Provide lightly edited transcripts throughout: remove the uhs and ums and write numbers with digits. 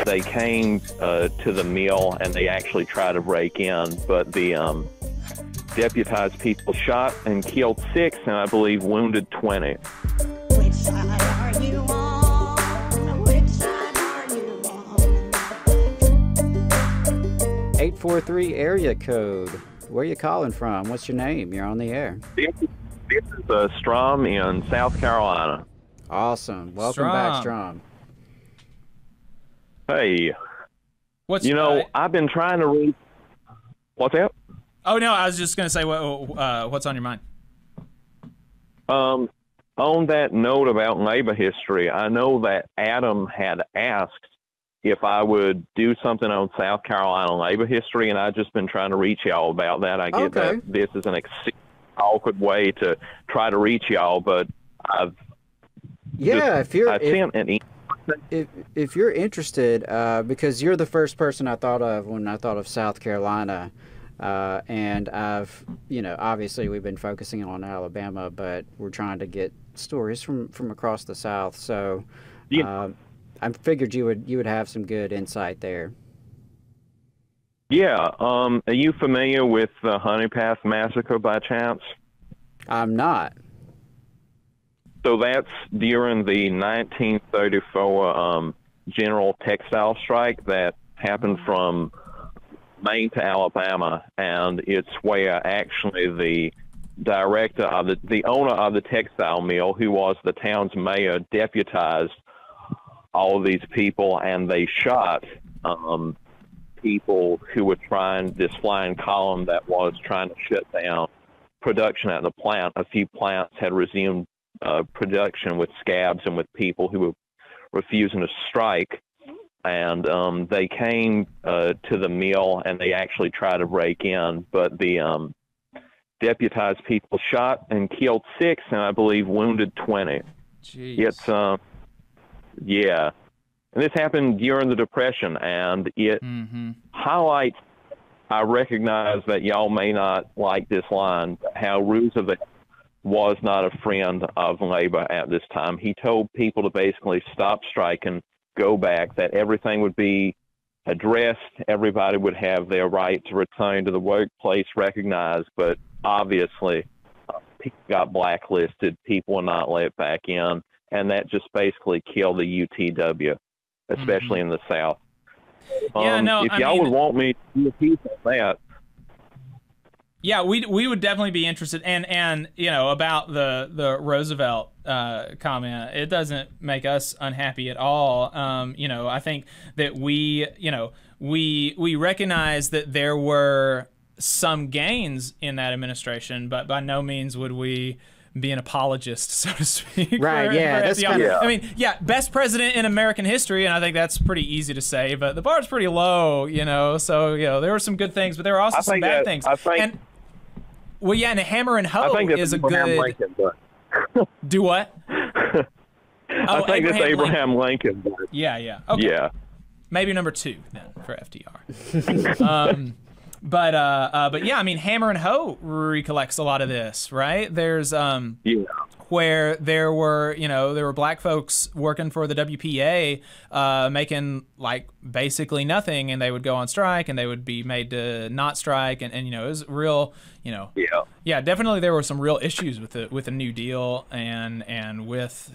they came to the mill and they actually tried to break in, but the deputized people shot and killed 6 and I believe wounded 20. Which side are you on? Which side are you on? 843 area code. Where are you calling from? What's your name? You're on the air. This is Strom in South Carolina. Awesome. Welcome back, Strom. Hey. What's I've been trying to read. What's that? Oh no, I was just gonna say what's on your mind. On that note about labor history, I know that Adam had asked if I would do something on South Carolina labor history, and I've just been trying to reach y'all about that. I get that this is an awkward way to try to reach y'all, but if you're interested, because you're the first person I thought of when I thought of South Carolina. And obviously we've been focusing on Alabama, but we're trying to get stories from across the South. So, I figured you would have some good insight there. Yeah. Are you familiar with the Honea Massacre by chance? I'm not. So that's during the 1934 general textile strike that happened from Maine to Alabama, and it's where actually the director of the owner of the textile mill, who was the town's mayor, deputized all of these people, and they shot people who were this flying column that was trying to shut down production at the plant. A few plants had resumed production with scabs and with people who were refusing to strike. And they came to the mill and they actually tried to break in, but the deputized people shot and killed 6 and I believe wounded 20. Jeez. It's and this happened during the Depression, and it highlights. I recognize that y'all may not like this line, but how Roosevelt was not a friend of labor at this time. He told people to basically stop striking, go back, that everything would be addressed, everybody would have their right to return to the workplace recognized, but obviously people got blacklisted, people were not let back in, and that just basically killed the UTW, especially in the South. If y'all would want me to do a piece on that. Yeah, we would definitely be interested, and about the Roosevelt comment, it doesn't make us unhappy at all. I think that we recognize that there were some gains in that administration, but by no means would we be an apologist, so to speak. Right, that's kind of... I mean, best president in American history, and I think that's pretty easy to say, but the bar's pretty low, so, there were some good things, but there were also some bad things. And the hammer and hoe is a good... Lincoln, Do what? I think it's Abraham Lincoln. Yeah. Okay. Yeah. Maybe number 2 then for FDR. But I mean, hammer and hoe recollects a lot of this, right? There's where there were black folks working for the WPA, making like basically nothing, and they would go on strike, and they would be made to not strike, and it was real, definitely there were some real issues with the New Deal and with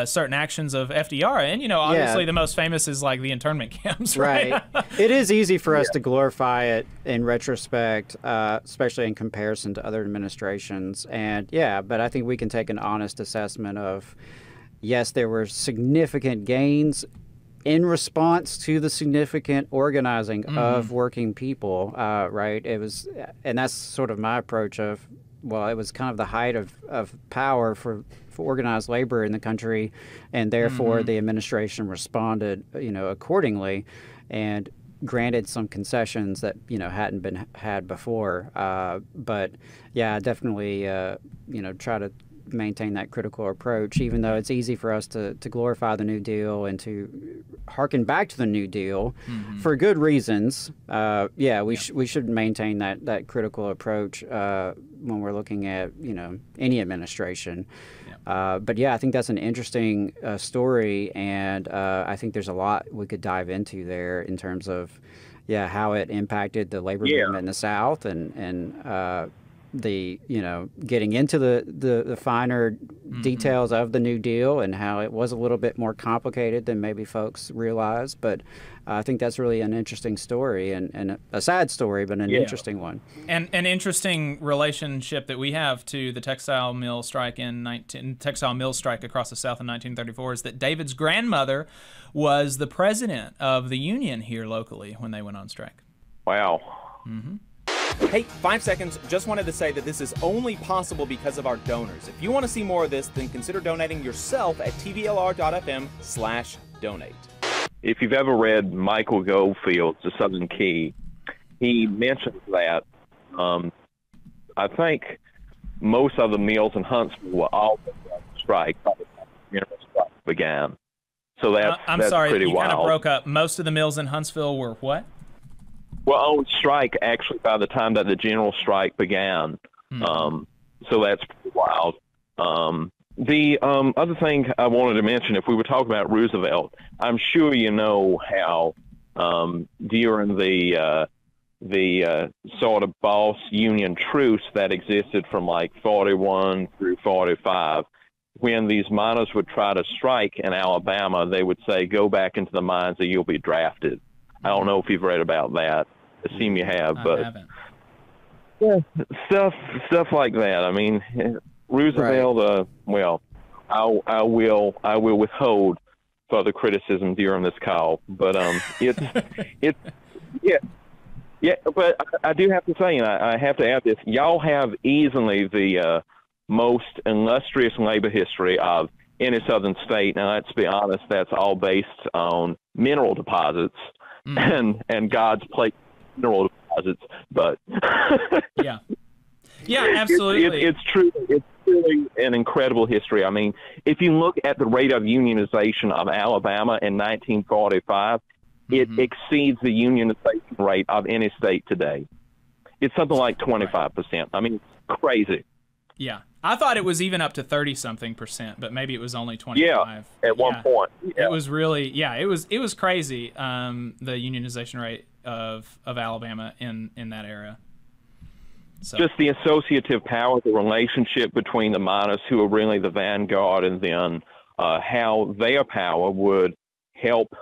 certain actions of FDR, and obviously the most famous is like the internment camps, right? It is easy for us to glorify it in retrospect, especially in comparison to other administrations, and but I think we can take an honest assessment of, yes, there were significant gains in response to the significant organizing of working people, right? It was, and that's sort of my approach of, well, it was kind of the height of power for organized labor in the country, and therefore the administration responded, accordingly, and granted some concessions that hadn't been had before. But yeah, definitely, try to maintain that critical approach, even though it's easy for us to glorify the New Deal and to harken back to the New Deal for good reasons. We should maintain that critical approach when we're looking at, any administration. But yeah, I think that's an interesting story, and I think there's a lot we could dive into there in terms of, how it impacted the labor movement in the South, and the getting into the finer details of the New Deal and how it was a little bit more complicated than maybe folks realize. But I think that's really an interesting story, and a sad story, but an interesting one. And an interesting relationship that we have to the textile mill strike textile mill strike across the South in 1934 is that David's grandmother was the president of the union here locally when they went on strike. Wow. Hey, 5 seconds. Just wanted to say that this is only possible because of our donors. If you want to see more of this, then consider donating yourself at tvlr.fm/donate. If you've ever read Michael Goldfield's The Southern Key, he mentions that I think most of the mills in Huntsville were all on strike by the time the general strike began. So that's sorry, pretty you wild. kind of broke up. Most of the mills in Huntsville were what? Well, on strike actually by the time that the general strike began. So that's pretty wild. The other thing I wanted to mention, if we were talking about Roosevelt, I'm sure you know how during the sort of boss union truce that existed from like 41 through 45, when these miners would try to strike in Alabama, they would say, go back into the mines or you'll be drafted. I don't know if you've read about that. I assume you have, but I haven't. Yeah, stuff like that. I mean, Roosevelt. Well, I will withhold further criticism during this call, but it's But I do have to say, and I have to add this: y'all have easily the most illustrious labor history of any southern state. Now, let's be honest, that's all based on mineral deposits and God's place mineral deposits. But yeah, absolutely, it's true. It's really an incredible history. I mean, if you look at the rate of unionization of Alabama in 1945, it exceeds the unionization rate of any state today. It's something like 25%. I mean, it's crazy. Yeah. I thought it was even up to 30-something%, but maybe it was only 25. Yeah, at one point. Yeah. It was really, it was crazy, the unionization rate of Alabama in that era. So. Just the associative power, the relationship between the miners who are really the vanguard, and then how their power would help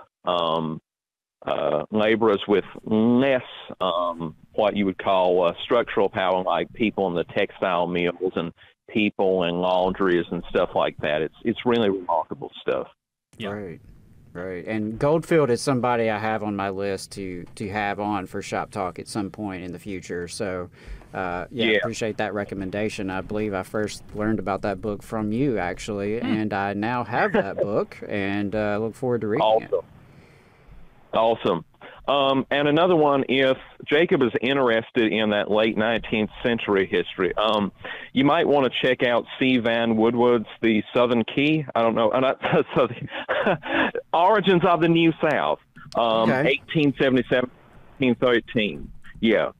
laborers with less what you would call structural power, like people in the textile mills and people in laundries and stuff like that. It's really remarkable stuff. Yeah. Right. And Goldfield is somebody I have on my list to have on for Shop Talk at some point in the future. So, appreciate that recommendation. I believe I first learned about that book from you, actually, and I now have that book, and look forward to reading it. Awesome. And another one, if Jacob is interested in that late 19th century history, you might want to check out C. Van Woodward's The Southern Key. I don't know. Origins of the New South, 1877, 1813. Yeah.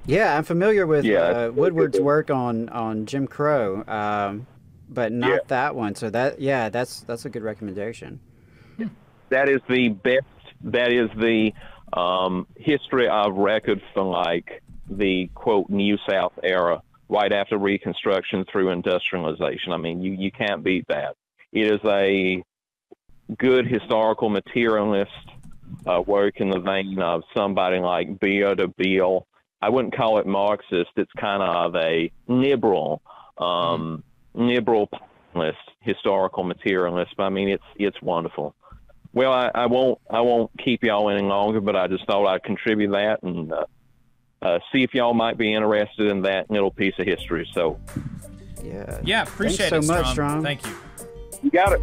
Yeah, I'm familiar with Woodward's work on Jim Crow, but not that one. So that's a good recommendation. That is the best. That is the history of record for like the quote New South era, right after Reconstruction through industrialization. I mean, you can't beat that. It is a good historical materialist work in the vein of somebody like Beard or Beale. I wouldn't call it Marxist. It's kind of a liberal historical materialist. But I mean, it's wonderful. Well, I won't keep y'all any longer, but I just thought I'd contribute that and see if y'all might be interested in that little piece of history. So, appreciate Thanks it, so much, Strom. Thank you. You got it.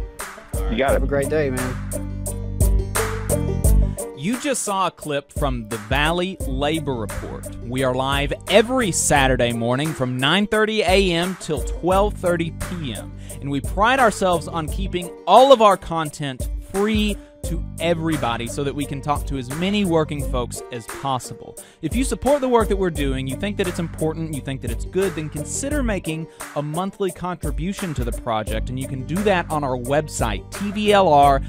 You got it. Have a great day, man. You just saw a clip from the Valley Labor Report. We are live every Saturday morning from 9:30 a.m. till 12:30 p.m. And we pride ourselves on keeping all of our content free to everybody so that we can talk to as many working folks as possible. If you support the work that we're doing, you think that it's important, you think that it's good, then consider making a monthly contribution to the project, and you can do that on our website, tvlr.fr.